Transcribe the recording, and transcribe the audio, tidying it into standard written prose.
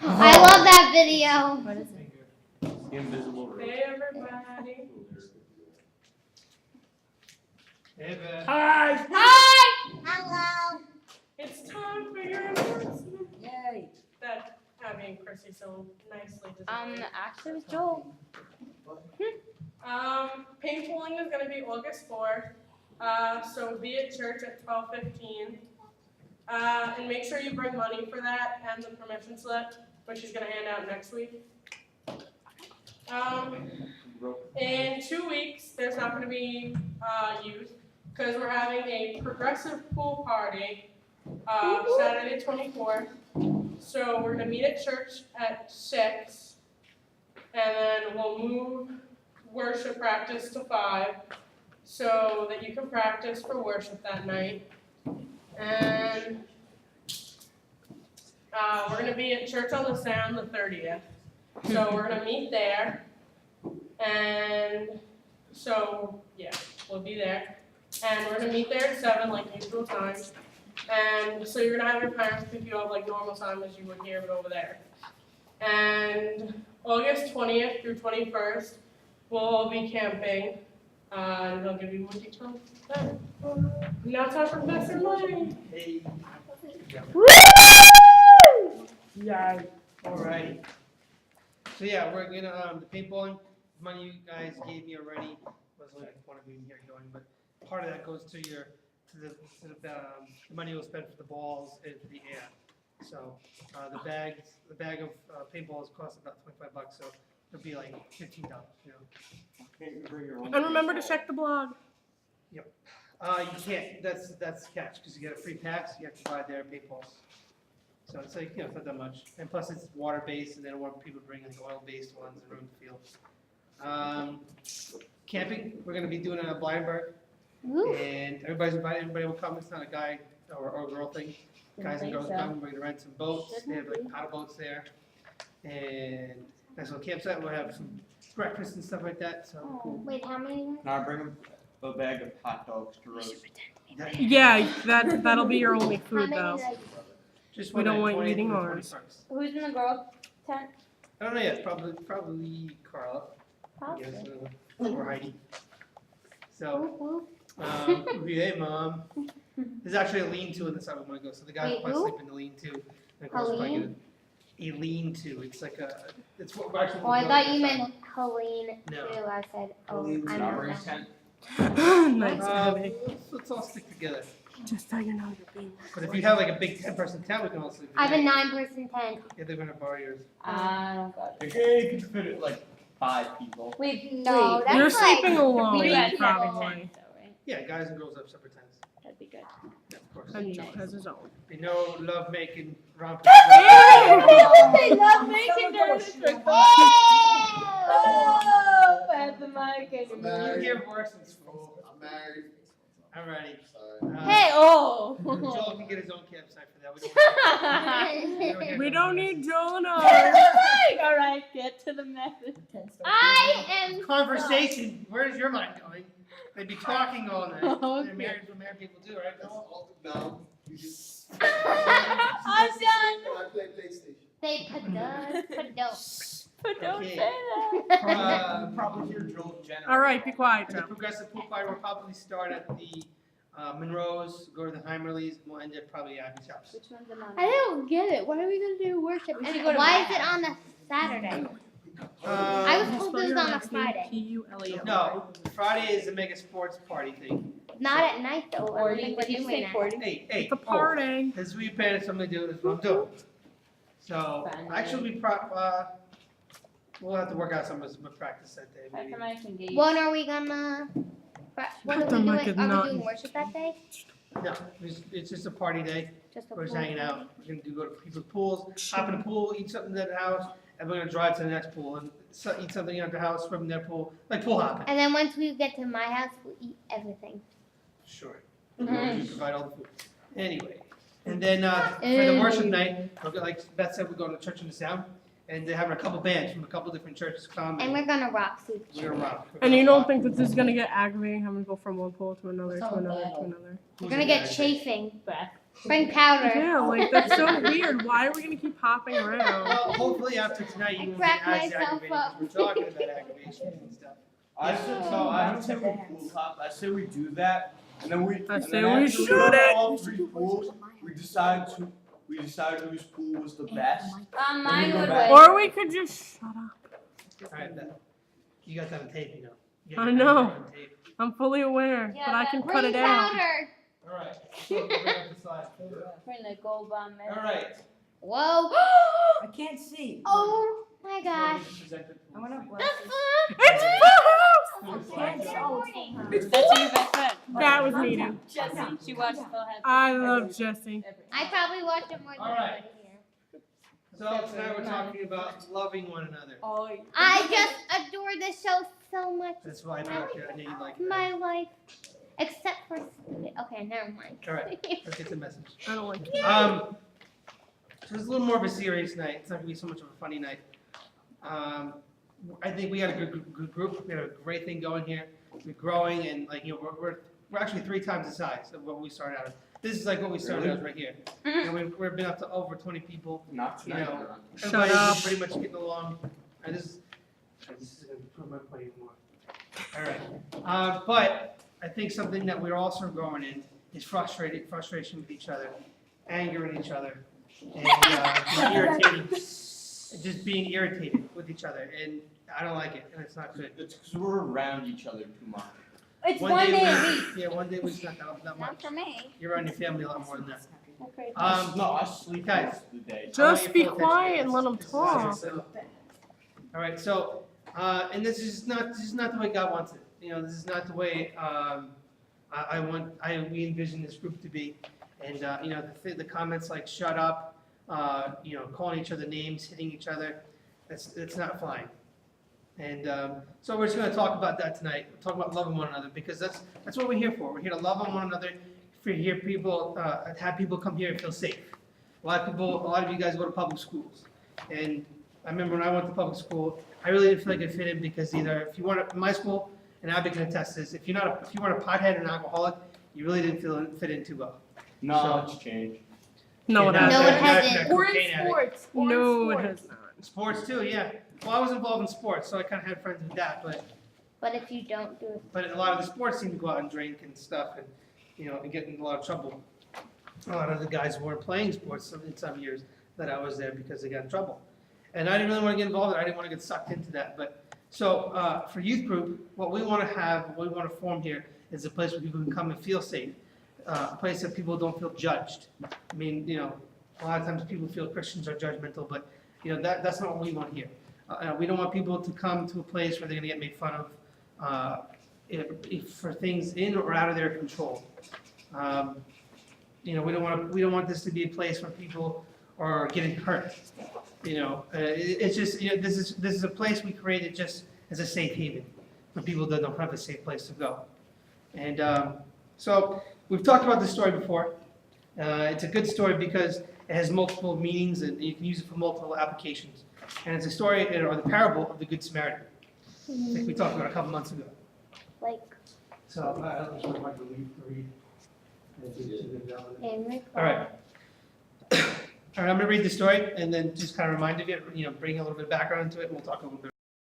I love that video. What is it? The invisible room. Hey, everybody. Hey, Beth. Hi. Hi. Hello. It's time for your announcement. Yay. That Abby and Chrissy so nicely designed. Actually, it was Joel. Paintballing is going to be August 4th. So be at church at 12:15. And make sure you bring money for that and the permission slip, which she's going to hand out next week. In 2 weeks, there's not going to be youth because we're having a progressive pool party Saturday 24th. So we're going to meet at church at 6, and then we'll move worship practice to 5 so that you can practice for worship that night. And we're going to be at Church on the Sound the 30th. So we're going to meet there. And so, yeah, we'll be there. And we're going to meet there at 7 like usual time. And so you're going to have your parents pick you up like normal time as you would here, but over there. And August 20th through 21st, we'll all be camping. And they'll give you more details then. Now it's time for Mr. Money. Hey. Woo! Yeah. Alrighty. So yeah, we're gonna the paintballing money you guys gave me already was like one of you here going, but part of that goes to the money we'll spend for the balls and for the air. So the bag of paintballs costs about $25, so it'll be like $15. You know. And remember to check the blog. You can't. That's the catch because you get a free packs. You have to buy their paintballs. So it's like, it's not that much. And plus it's water-based, and they don't want people bringing the oil-based ones and ruin the field. Camping, we're going to be doing it at Blindberg. Woo. And everybody's invited. Everybody will come. It's not a guy or a girl thing. Guys and girls come. We're going to rent some boats. They have like paddle boats there. And nice little campsite. We'll have some breakfast and stuff like that. So cool. Wait, how many? Now bring a bag of hot dogs to roast. Yeah, that'll be your only food How though. many? Just We don't want you 20th eating and ours. 21st. Who's in the girl tent? I don't know yet. Probably Carla. Probably. Yes, or Heidi. So, Who? hey mom. There's actually a lean-to in the side we want to go. So the guys Wait, will who? sleep in the lean-to. And of course, we'll Helene? get a lean-to. It's like it's what we're actually. Oh, I thought you meant Helene No. too. I said, oh, Leave the I'm strawberry not. tent. Nice, Abby. Let's all stick together. Just so you know you're being. But if you have like a big 10-person tent, we can all sleep I have a together. 9-person tent. Yeah, they're gonna borrow yours. I don't got it. Okay, you can fit it like 5 people. Wait, No, that's You're like sleeping alone, we got probably. tent though, right? Yeah, guys and girls have separate tents. That'd be good. Yeah, of course. And Joe has his own. Be no love making romping. They love making dirt. Oh, pass the mic You and hear worse in school. I'm married. Alrighty. Hey, oh. Joel can get his own campsite for that. We don't need Joel and I. All right, get to the message. I am. Conversation. Where's your mind going? They'd be talking all night. Okay. They're married, what married people do, right? No, you just. I'm done. I play PlayStation. They put But don't Okay. say that. Probably hear Joel's generator. All right, be quiet, And the Joe. progressive pool party will probably start at the Monroe's, go to the Heimerleys, and we'll end at probably Abby's house. Which one's the mom? I don't get it. What are we gonna do worship? We should And go to why my is it on a Saturday? I was Um, told it was on a Friday. P-U-L-E-O. no, Friday is a mega sports party thing. Not at night though. I Or don't think did we're you doing say that. 40? Hey, The party. As we parents, something to do, that's what I'm doing. So, Fun. actually, we'll have to work out some practice that day. Pass Maybe. the mic and get you. When are we gonna? When Put are the we mic doing? in Are not- we doing worship that day? No, it's just a party day. Just a We're just pool? hanging out. We're gonna go to people's pools, hop in the pool, eat something at the house, and we're gonna drive to the next pool and eat something at the house, swim in their pool, like pool hopping. And then once we get to my house, we'll eat everything. Sure. Mhm. We provide all the food. Anyway, and then for the worship night, like Beth said, we're going to Church in the Sound, And they're having a couple bands from a couple different churches come. And we're gonna rock suit. we're gonna rock. And you don't think that this is gonna get aggravating, having to go from one pool to another, to another, to another? We're gonna get chafing. Beth. Bring powder. Yeah, like, that's so weird. Why are we gonna keep hopping around? Well, hopefully after tonight you I won't get cracked as myself aggravated, up. because we're talking about aggravation and stuff. I say we pool hop. I say we do that, and then we. I and say then we after shoot go it. All 3 pools. We decide whose pool was the best. Mine go would back. win. Or we could just shut up. Alright, Beth. You got that on tape, you know. You I got know. that on tape. I'm fully aware, but I can cut Bring it out. powder. Alright, so we'll bring up the slide. Bring the gold bomb in. Alright. Whoa. I can't see. Oh my gosh. I wanna The watch fuck? It's Full Can't House! see. That's your best friend. That was needed. Jesse, she watched Full House. I love Jesse. I probably watched it more than Alright. anybody here. So tonight we're talking about loving one another. Oh, I just adore this show so much. That's why I know you like it. My life. Except for okay, never mind. Alright, let's get the message. I don't like it. So it's a little more of a serious night. It's not gonna be so much of a funny night. I think we had a good group. We had a great thing going here. We're growing, and like we're actually 3 times the size of what we started out. This is like what we started out right here, and we've been up to over 20 people. Not You tonight. know, Shut everybody's up. been pretty much getting along. And this is gonna prove my point even more. All right, but I think something that we're also growing in is frustration with each other, anger at each other, and just being irritated with each other, and I don't like it, and it's not good. It's because we're around each other too much. it's one day a week. Yeah, one day a week's not that Not much. for me. You're around your family a lot more than that. Okay. No, I sleep guys. most of the day. Just be quiet and let them talk. All right, so, and this is not the way God wants it. You know, this is not the way we envision this group to be. And you know, the comments like "shut up," you know, calling each other names, hitting each other, it's not flying. And so we're just going to talk about that tonight. We'll talk about loving one another because that's what we're here for. We're here to love on one another. For hear people, have people come here and feel safe. A lot of you guys go to public schools, and I remember when I went to public school, I really didn't feel like I fit in because either if you weren't in my school, and Abby can attest this, if you weren't a pothead and an alcoholic, you really didn't fit in too well. No, it's changed. No, it Yeah, No, hasn't. it hasn't. Or in Cocaine addict. sports. Or in No, it sports. has not. Sports too, yeah. Well, I was involved in sports, so I kind of had friends with that, But if you don't do it, but a lot of the sports seem to go out and drink and stuff, and you know, and get in a lot of trouble. A lot of the guys who weren't playing sports in some years that I was there because they got in trouble. And I didn't really want to get involved, I didn't want to get sucked into that. But so for youth group, what we want to form here is a place where people can come and feel safe, a place that people don't feel judged. I mean, you know, a lot of times people feel Christians are judgmental, but you know that's not what we want here. We don't want people to come to a place where they're going to get made fun of for things in or out of their control. You know, we don't want this to be a place where people are getting hurt. You know, it's just, you know, this is a place we created just as a safe haven for people that don't have a safe place to go. And so we've talked about this story before. It's a good story because it has multiple meanings and you can use it for multiple applications. And it's a story, or the parable of the Good Samaritan. I think we talked about it a couple months ago. like So I just want to read. in All right. All right, I'm going to read the story and then just kind of remind you, bring a little bit of background into it, and we'll talk a little bit.